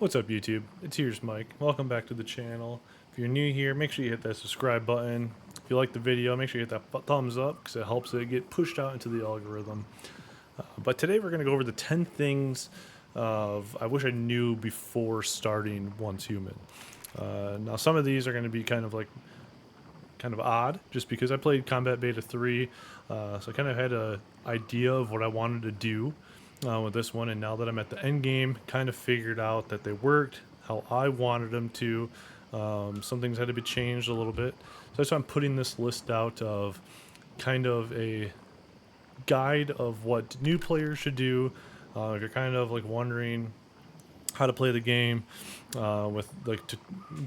What's up, YouTube? It's Here's Mike. Welcome back to the channel. If you're new here, make sure you hit that subscribe button. If you like the video, make sure you hit that thumbs up because it helps it get pushed out into the algorithm. But today we're going to go over the 10 things of I wish I knew before starting Once Human. Now some of these are going to be kind of odd just because I played Combat Beta 3, so I kind of had an idea of what I wanted to do with this one, and now that I'm at the end game, kind of figured out that they worked how I wanted them to. Some things had to be changed a little bit, so that's why I'm putting this list out of kind of a guide of what new players should do. If you're kind of like wondering how to play the game, with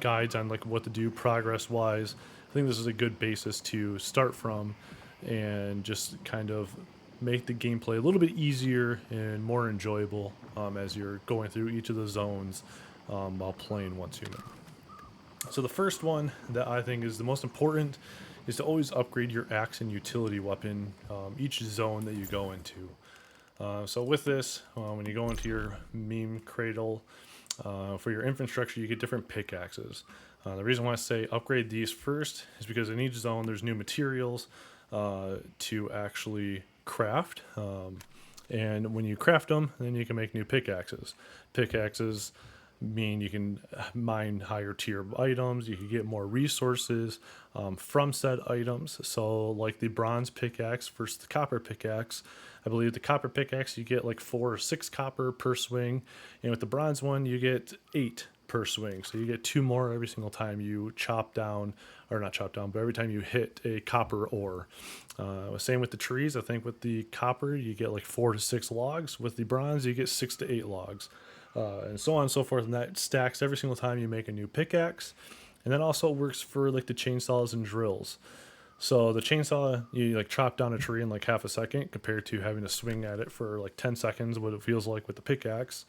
guides on like what to do progress wise, I think this is a good basis to start from and just kind of make the gameplay a little bit easier and more enjoyable as you're going through each of the zones while playing Once Human. So the first one that I think is the most important is to always upgrade your axe and utility weapon each zone that you go into. So with this, when you go into your meme cradle, for your infrastructure, you get different pickaxes. The reason why I say upgrade these first is because in each zone there's new materials to actually craft. And when you craft them, then you can make new pickaxes. Pickaxes mean you can mine higher tier items, you can get more resources from said items. So like the bronze pickaxe versus the copper pickaxe, I believe the copper pickaxe you get like 4 or 6 copper per swing, and with the bronze one you get 8 per swing. So you get 2 more every single time you chop down, or not chop down, but every time you hit a copper ore. Same with the trees. I think with the copper you get like 4 to 6 logs. With the bronze you get 6 to 8 logs. And so on and so forth, and that stacks every single time you make a new pickaxe. And that also works for like the chainsaws and drills. So the chainsaw, you like chop down a tree in like half a second compared to having to swing at it for like 10 seconds, what it feels like with the pickaxe.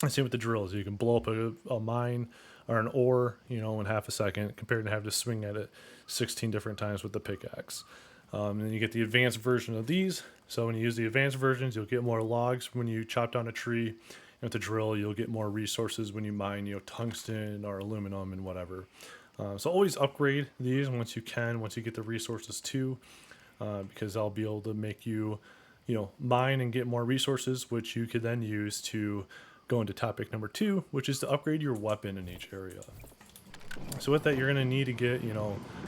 And same with the drills. You can blow up a mine or an ore, in half a second compared to having to swing at it 16 different times with the pickaxe. And then you get the advanced version of these. So when you use the advanced versions, you'll get more logs when you chop down a tree. With the drill, you'll get more resources when you mine, tungsten or aluminum and whatever. So always upgrade these once you can, once you get the resources too, because I'll be able to make you, mine and get more resources, which you could then use to go into topic number 2, which is to upgrade your weapon in each area. So with that, you're going to need to get,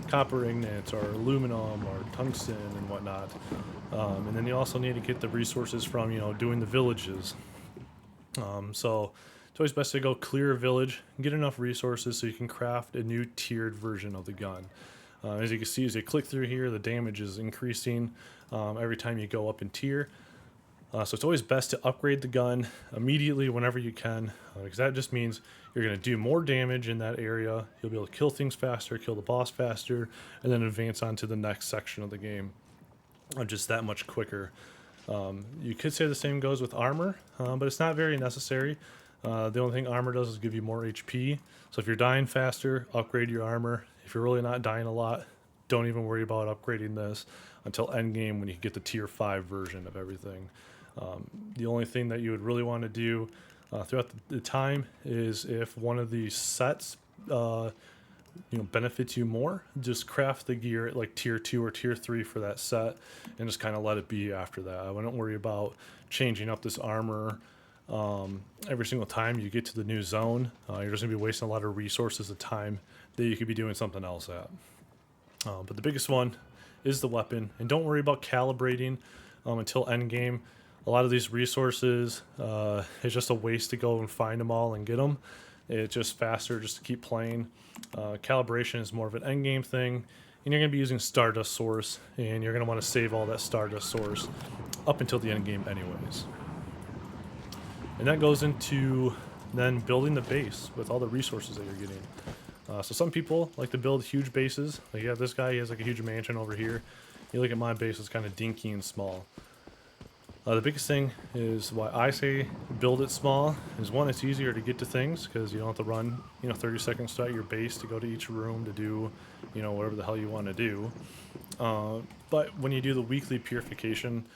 copper ingots or aluminum or tungsten and whatnot. And then you also need to get the resources from, doing the villages. So it's always best to go clear a village, get enough resources so you can craft a new tiered version of the gun. As you can see, as you click through here, the damage is increasing every time you go up in tier. So it's always best to upgrade the gun immediately whenever you can, because that just means you're going to do more damage in that area. You'll be able to kill things faster, kill the boss faster, and then advance on to the next section of the game just that much quicker. You could say the same goes with armor, but it's not very necessary. The only thing armor does is give you more HP. So if you're dying faster, upgrade your armor. If you're really not dying a lot, don't even worry about upgrading this until endgame when you get the tier 5 version of everything. The only thing that you would really want to do throughout the time is if one of these sets benefits you more, just craft the gear at like tier 2 or tier 3 for that set and just kind of let it be after that. I wouldn't worry about changing up this armor every single time you get to the new zone. You're just gonna be wasting a lot of resources and time that you could be doing something else at. But the biggest one is the weapon, and don't worry about calibrating until endgame. A lot of these resources, it's just a waste to go and find them all and get them. It's just faster just to keep playing. Calibration is more of an endgame thing, and you're going to be using Stardust Source, and you're going to want to save all that Stardust Source up until the end game anyways. And that goes into then building the base with all the resources that you're getting. So some people like to build huge bases. Like you have this guy, he has like a huge mansion over here. You look at my base, it's kind of dinky and small. The biggest thing is why I say build it small is, one, it's easier to get to things because you don't have to run 30 seconds to your base to go to each room to do whatever the hell you want to do. But when you do the weekly purification,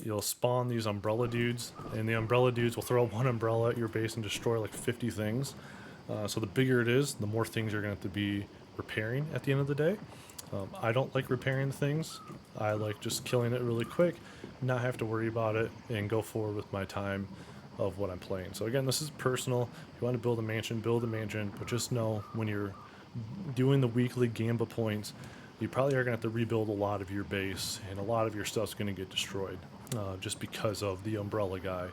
you'll spawn these umbrella dudes, and the umbrella dudes will throw one umbrella at your base and destroy like 50 things. So the bigger it is, the more things you're going to have to be repairing at the end of the day. I don't like repairing things. I like just killing it really quick, not have to worry about it, and go forward with my time of what I'm playing. So again, this is personal. If you want to build a mansion, but just know when you're doing the weekly Gamba points, you probably are going to have to rebuild a lot of your base, and a lot of your stuff's going to get destroyed just because of the umbrella guy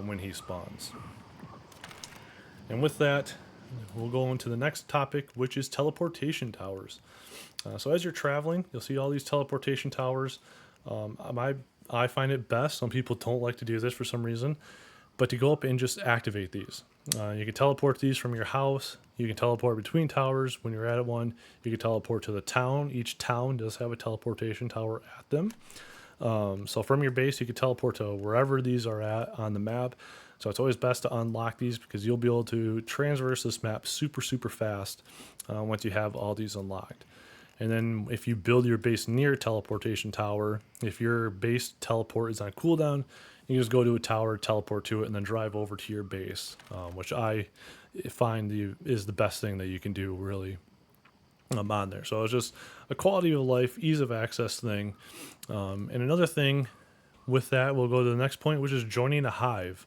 when he spawns. And with that, we'll go into the next topic, which is teleportation towers. So as you're traveling, you'll see all these teleportation towers. I find it best. Some people don't like to do this for some reason, but to go up and just activate these. You can teleport these from your house. You can teleport between towers when you're at one. You can teleport to the town. Each town does have a teleportation tower at them. So from your base, you can teleport to wherever these are at on the map. So it's always best to unlock these because you'll be able to transverse this map super, super fast once you have all these unlocked. And then if you build your base near a teleportation tower, if your base teleport is on cooldown, you just go to a tower, teleport to it, and then drive over to your base, which I find is the best thing that you can do, really, on there. So it's just a quality of life, ease of access thing. And another thing with that, we'll go to the next point, which is joining a hive.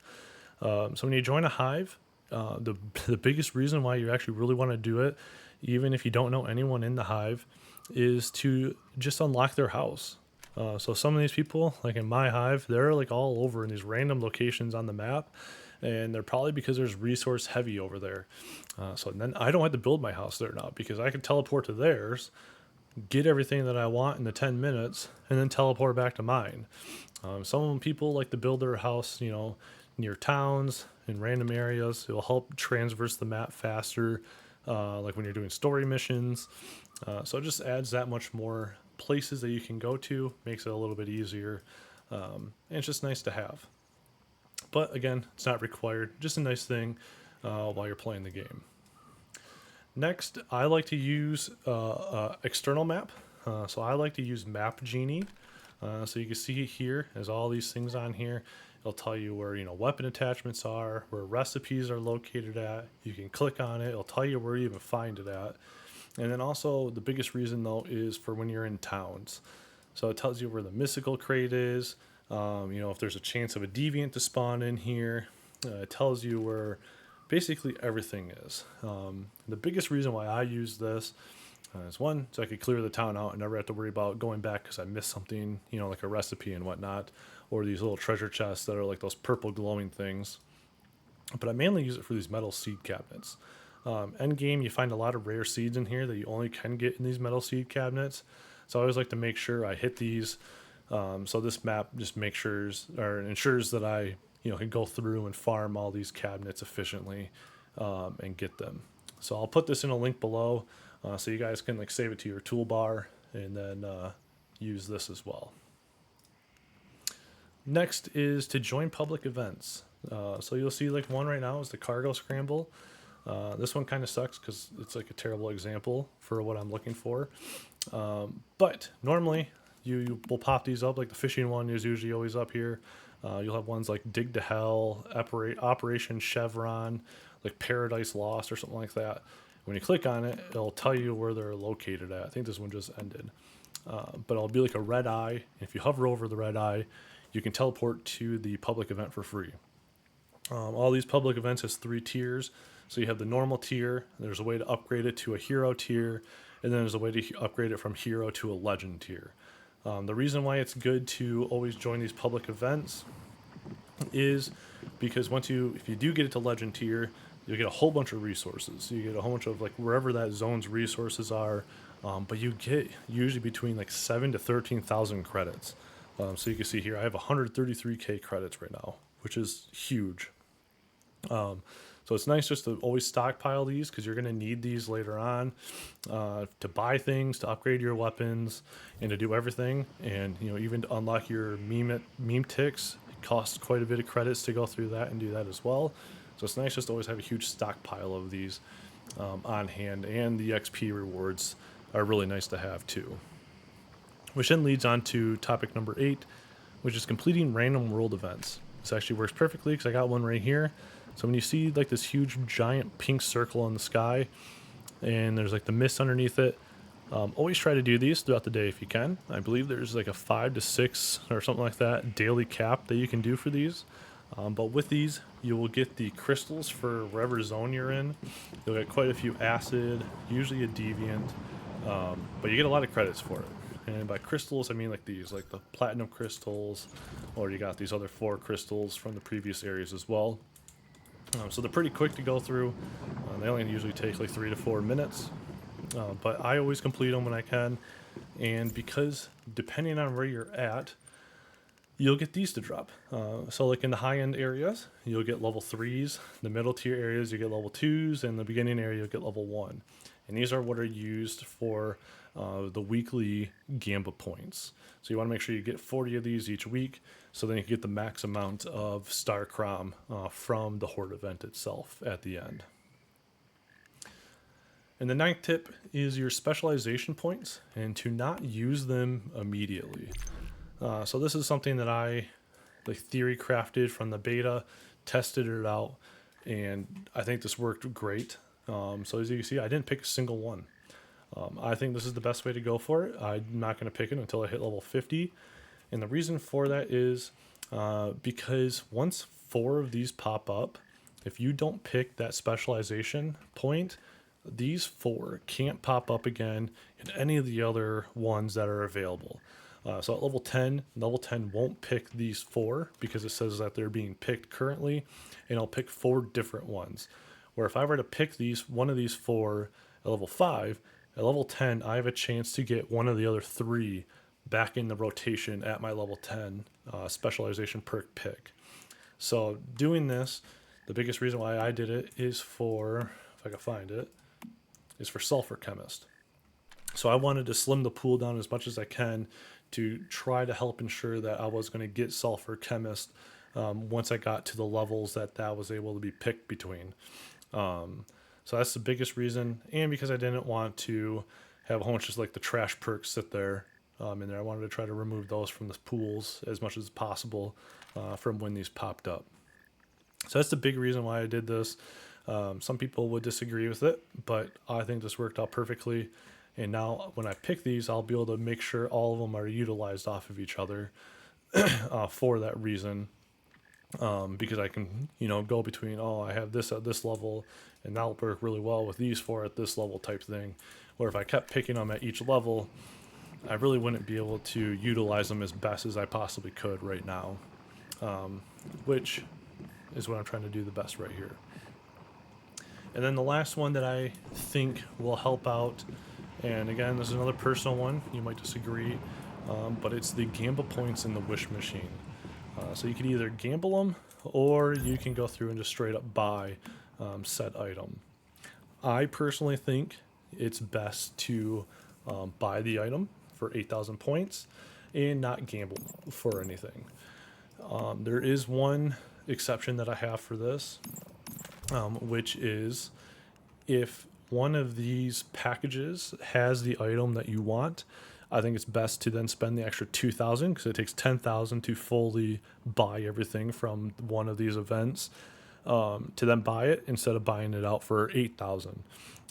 So when you join a hive, the biggest reason why you actually really want to do it, even if you don't know anyone in the hive, is to just unlock their house. So some of these people, like in my hive, they're like all over in these random locations on the map, and they're probably because there's resource heavy over there. So then I don't have to build my house there now because I can teleport to theirs, get everything that I want in the 10 minutes, and then teleport back to mine. Some people like to build their house, near towns in random areas. It will help transverse the map faster, like when you're doing story missions. So it just adds that much more places that you can go to, makes it a little bit easier, and it's just nice to have. But again, it's not required, just a nice thing while you're playing the game. Next, I like to use external map. So I like to use Map Genie. So you can see here, there's all these things on here. It'll tell you where weapon attachments are, where recipes are located at. You can click on it. It'll tell you where you even find it at. And then also the biggest reason though is for when you're in towns. So it tells you where the mystical crate is. If there's a chance of a deviant to spawn in here. It tells you where basically everything is. The biggest reason why I use this is one, so I could clear the town out and never have to worry about going back because I missed something, like a recipe and whatnot, or these little treasure chests that are like those purple glowing things. But I mainly use it for these metal seed cabinets. End game, you find a lot of rare seeds in here that you only can get in these metal seed cabinets. So I always like to make sure I hit these. So this map just ensures that I can go through and farm all these cabinets efficiently and get them. So I'll put this in a link below so you guys can save it to your toolbar and then use this as well. Next is to join public events. So you'll see one right now is the cargo scramble. This one kind of sucks because it's a terrible example for what I'm looking for. But normally you will pop these up. Like the fishing one is usually always up here. You'll have ones like Dig to Hell, Operation Chevron, like Paradise Lost or something like that. When you click on it, it'll tell you where they're located at. I think this one just ended. But it'll be like a red eye. If you hover over the red eye, you can teleport to the public event for free. All these public events has 3 tiers. So you have the normal tier, there's a way to upgrade it to a hero tier, and then there's a way to upgrade it from hero to a legend tier. The reason why it's good to always join these public events is because if you do get it to legend tier, you get a whole bunch of resources. You get a whole bunch of wherever that zone's resources are, but you get usually between 7 to 13,000 credits. So you can see here I have 133k credits right now, which is huge. So it's nice just to always stockpile these because you're going to need these later on to buy things, to upgrade your weapons, and to do everything. And even to unlock your meme ticks, it costs quite a bit of credits to go through that and do that as well. So it's nice just to always have a huge stockpile of these on hand, and the XP rewards are really nice to have too. Which then leads on to topic number 8, which is completing random world events. This actually works perfectly because I got one right here. So when you see like this huge giant pink circle in the sky and there's like the mist underneath it, always try to do these throughout the day if you can. I believe there's like a 5 to 6 or something like that daily cap that you can do for these. But with these, you will get the crystals for wherever zone you're in. You'll get quite a few acid, usually a deviant, but you get a lot of credits for it. And by crystals, I mean like these, like the platinum crystals, or you got these other 4 crystals from the previous areas as well. So they're pretty quick to go through. They only usually take like 3 to 4 minutes, but I always complete them when I can. And because depending on where you're at, you'll get these to drop. So like in the high end areas, you'll get level 3s. The middle tier areas, you get level 2s, and the beginning area, you'll get level 1. And these are what are used for the weekly Gamba points. So you want to make sure you get 40 of these each week, so then you can get the max amount of Star Crom from the Horde event itself at the end. And the 9th tip is your specialization points, and to not use them immediately. So this is something that I like theory crafted from the beta, tested it out, and I think this worked great. So as you can see, I didn't pick a single one. I think this is the best way to go for it. I'm not going to pick it until I hit level 50. And the reason for that is because once 4 of these pop up, if you don't pick that specialization point, these 4 can't pop up again in any of the other ones that are available. So at level 10 won't pick these 4 because it says that they're being picked currently, and I'll pick 4 different ones. Where if I were to pick one of these 4 at level 5, at level 10, I have a chance to get one of the other 3 back in the rotation at my level 10 specialization perk pick. So doing this, the biggest reason why I did it is for, if I can find it, is for Sulfur Chemist. So I wanted to slim the pool down as much as I can to try to help ensure that I was going to get Sulfur Chemist once I got to the levels that was able to be picked between. So that's the biggest reason, and because I didn't want to have a whole bunch of like the trash perks sit there in there. I wanted to try to remove those from the pools as much as possible from when these popped up. So that's the big reason why I did this. Some people would disagree with it, but I think this worked out perfectly. And now when I pick these, I'll be able to make sure all of them are utilized off of each other for that reason. Because I can, go between, I have this at this level, and that'll work really well with these 4 at this level type thing. Or if I kept picking them at each level, I really wouldn't be able to utilize them as best as I possibly could right now, which is what I'm trying to do the best right here. And then the last one that I think will help out, and again, this is another personal one, you might disagree, but it's the Gamba points in the Wish Machine. So you can either gamble them, or you can go through and just straight up buy said item. I personally think it's best to buy the item for 8,000 points and not gamble for anything. There is one exception that I have for this, which is if one of these packages has the item that you want, I think it's best to then spend the extra 2,000 because it takes 10,000 to fully buy everything from one of these events, to then buy it instead of buying it out for 8,000.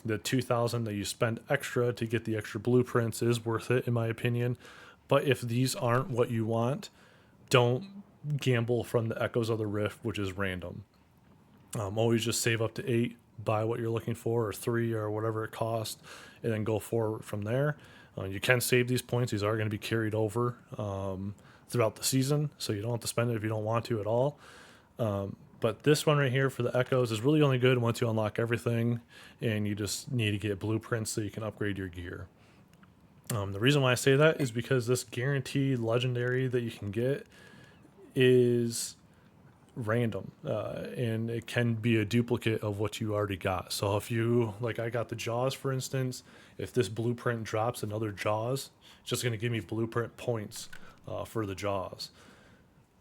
The 2,000 that you spend extra to get the extra blueprints is worth it in my opinion. But if these aren't what you want, don't gamble from the Echoes of the Rift, which is random. Always just save up to 8, buy what you're looking for, or 3, or whatever it costs, and then go forward from there. You can save these points. These are going to be carried over throughout the season, so you don't have to spend it if you don't want to at all. But this one right here for the Echoes is really only good once you unlock everything, and you just need to get blueprints so you can upgrade your gear. The reason why I say that is because this guaranteed legendary that you can get is random, and it can be a duplicate of what you already got. So if you, like I got the Jaws for instance, if this blueprint drops another Jaws, it's just going to give me blueprint points for the Jaws,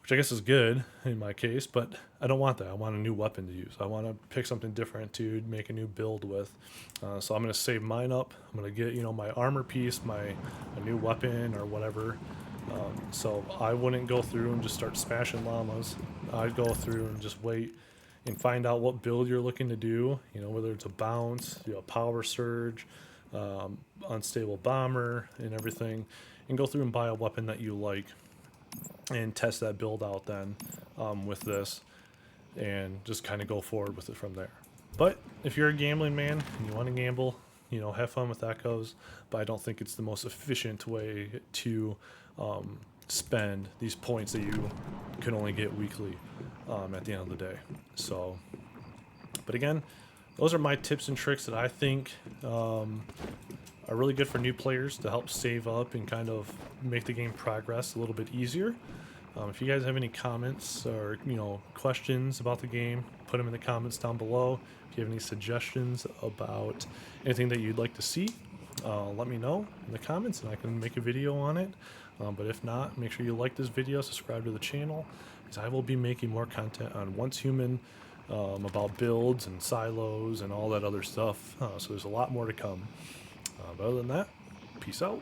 which I guess is good in my case, but I don't want that. I want a new weapon to use. I want to pick something different to make a new build with. So I'm going to save mine up. I'm going to get, my armor piece, a new weapon or whatever, So I wouldn't go through and just start smashing llamas. I'd go through and just wait and find out what build you're looking to do. You know, whether it's a bounce, you know, power surge, unstable bomber, and everything, and go through and buy a weapon that you like, and test that build out then with this, and just kind of go forward with it from there. But if you're a gambling man and you want to gamble, you know, have fun with echoes. But I don't think it's the most efficient way to spend these points that you can only get weekly at the end of the day. So, but again, those are my tips and tricks that I think are really good for new players to help save up and kind of make the game progress a little bit easier. If you guys have any comments or, you know, questions about the game, put them in the comments down below. If you have any suggestions about anything that you'd like to see, let me know in the comments and I can make a video on it. But if not, make sure you like this video, subscribe to the channel, because I will be making more content on Once Human, about builds and silos and all that other stuff. So there's a lot more to come. But other than that, peace out.